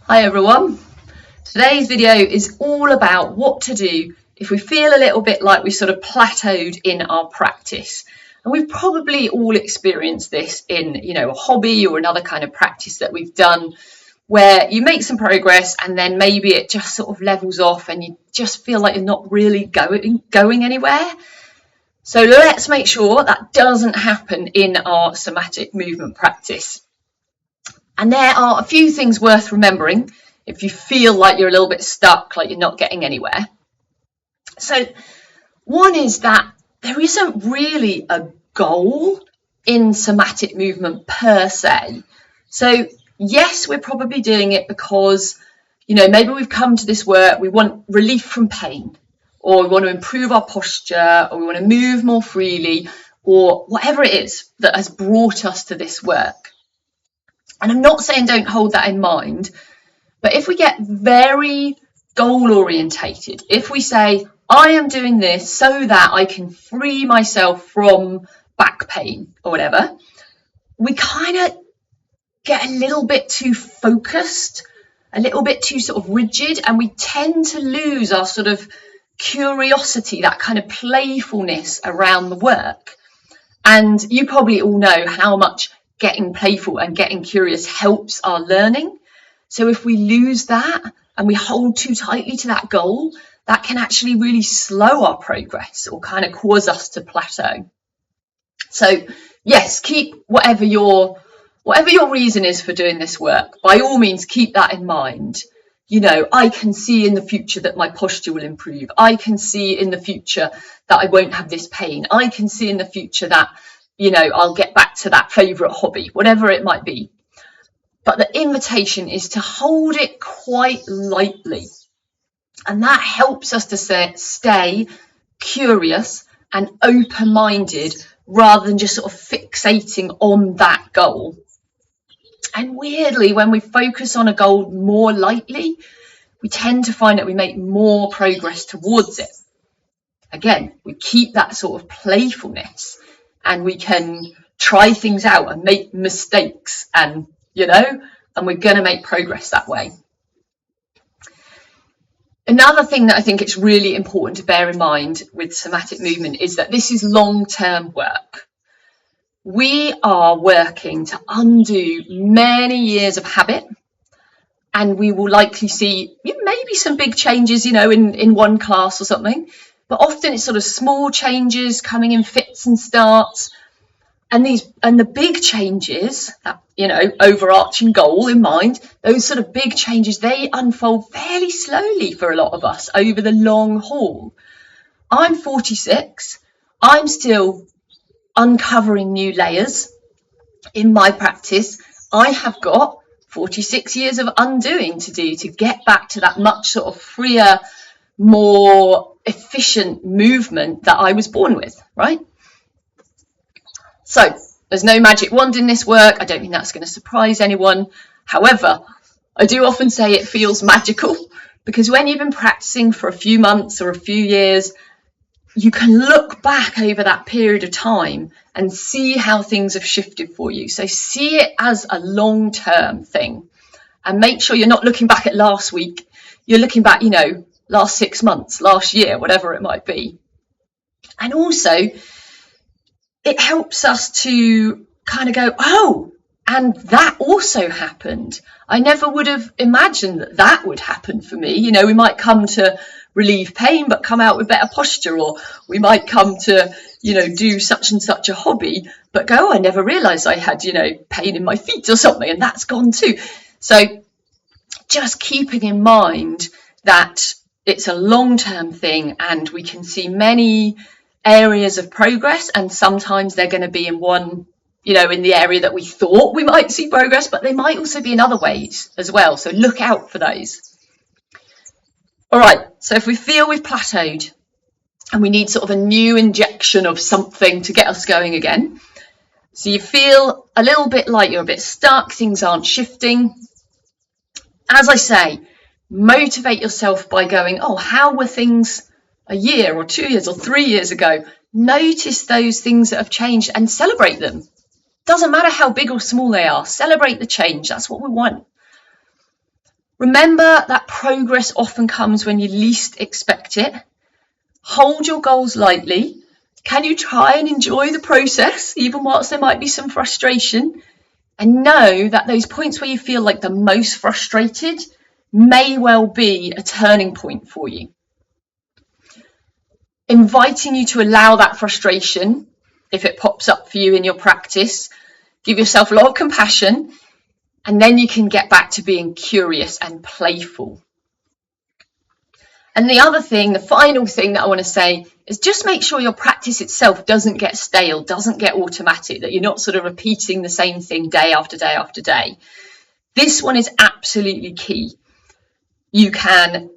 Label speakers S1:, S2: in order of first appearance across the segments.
S1: Hi everyone. Today's video is all about what to do if we feel a little bit like we sort of plateaued in our practice. And we've probably all experienced this in, a hobby or another kind of practice that we've done where you make some progress and then maybe it just sort of levels off and you just feel like you're not really going anywhere. So let's make sure that doesn't happen in our somatic movement practice. And there are a few things worth remembering if you feel like you're a little bit stuck, like you're not getting anywhere. So one is that there isn't really a goal in somatic movement per se. So yes, we're probably doing it because, maybe we've come to this work, we want relief from pain, or we want to improve our posture, or we want to move more freely, or whatever it is that has brought us to this work. And I'm not saying don't hold that in mind, but if we get very goal orientated, if we say, I am doing this so that I can free myself from back pain or whatever, we kind of get a little bit too focused, a little bit too sort of rigid, and we tend to lose our sort of curiosity, that kind of playfulness around the work. And you probably all know how much getting playful and getting curious helps our learning. So if we lose that and we hold too tightly to that goal, that can actually really slow our progress or kind of cause us to plateau. So yes, keep whatever your reason is for doing this work, by all means keep that in mind. I can see in the future that my posture will improve. I can see in the future that I won't have this pain. I can see in the future that I'll get back to that favourite hobby, whatever it might be. But the invitation is to hold it quite lightly. And that helps us to stay curious and open-minded rather than just sort of fixating on that goal. And weirdly, when we focus on a goal more lightly, we tend to find that we make more progress towards it. Again, we keep that sort of playfulness, and we can try things out and make mistakes, and we're going to make progress that way. Another thing that I think it's really important to bear in mind with somatic movement is that this is long-term work. We are working to undo many years of habit, and we will likely see maybe some big changes, in one class or something. But often it's sort of small changes coming in fits and starts. And the big changes, that overarching goal in mind, those sort of big changes, they unfold fairly slowly for a lot of us over the long haul. I'm 46. I'm still uncovering new layers in my practice. I have got 46 years of undoing to do to get back to that much sort of freer, more efficient movement that I was born with, right? So there's no magic wand in this work. I don't think that's going to surprise anyone. However, I do often say it feels magical, because when you've been practicing for a few months or a few years, you can look back over that period of time and see how things have shifted for you. So see it as a long-term thing, and make sure you're not looking back at last week. You're looking back, last 6 months, last year, whatever it might be. And also, it helps us to kind of go, oh, and that also happened. I never would have imagined that would happen for me. We might come to relieve pain but come out with better posture, or we might come to do such and such a hobby but go, oh, I never realized I had pain in my feet or something, and that's gone too. So just keeping in mind that it's a long-term thing, and we can see many areas of progress, and sometimes they're going to be in one, in the area that we thought we might see progress, but they might also be in other ways as well. So look out for those. All right, so if we feel we've plateaued and we need sort of a new injection of something to get us going again, so you feel a little bit like you're a bit stuck, things aren't shifting, as I say, motivate yourself by going, oh, how were things a year or 2 years or 3 years ago? Notice those things that have changed and celebrate them. Doesn't matter how big or small they are, celebrate the change. That's what we want. Remember that progress often comes when you least expect it. Hold your goals lightly. Can you try and enjoy the process, even whilst there might be some frustration? And know that those points where you feel like the most frustrated may well be a turning point for you. Inviting you to allow that frustration, if it pops up for you in your practice, give yourself a lot of compassion, and then you can get back to being curious and playful. And the other thing, the final thing that I want to say is just make sure your practice itself doesn't get stale, doesn't get automatic, that you're not sort of repeating the same thing day after day after day. This one is absolutely key. You can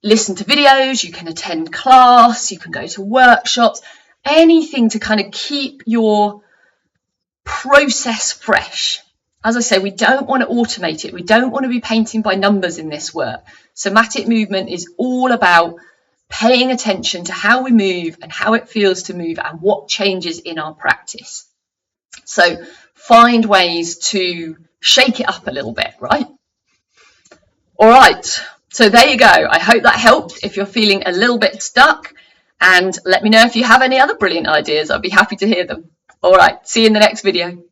S1: listen to videos, you can attend class, you can go to workshops, anything to kind of keep your process fresh. As I say, we don't want to automate it. We don't want to be painting by numbers in this work. Somatic movement is all about paying attention to how we move and how it feels to move and what changes in our practice. So find ways to shake it up a little bit, right? All right, so there you go. I hope that helped if you're feeling a little bit stuck, and let me know if you have any other brilliant ideas. I'd be happy to hear them. All right, see you in the next video.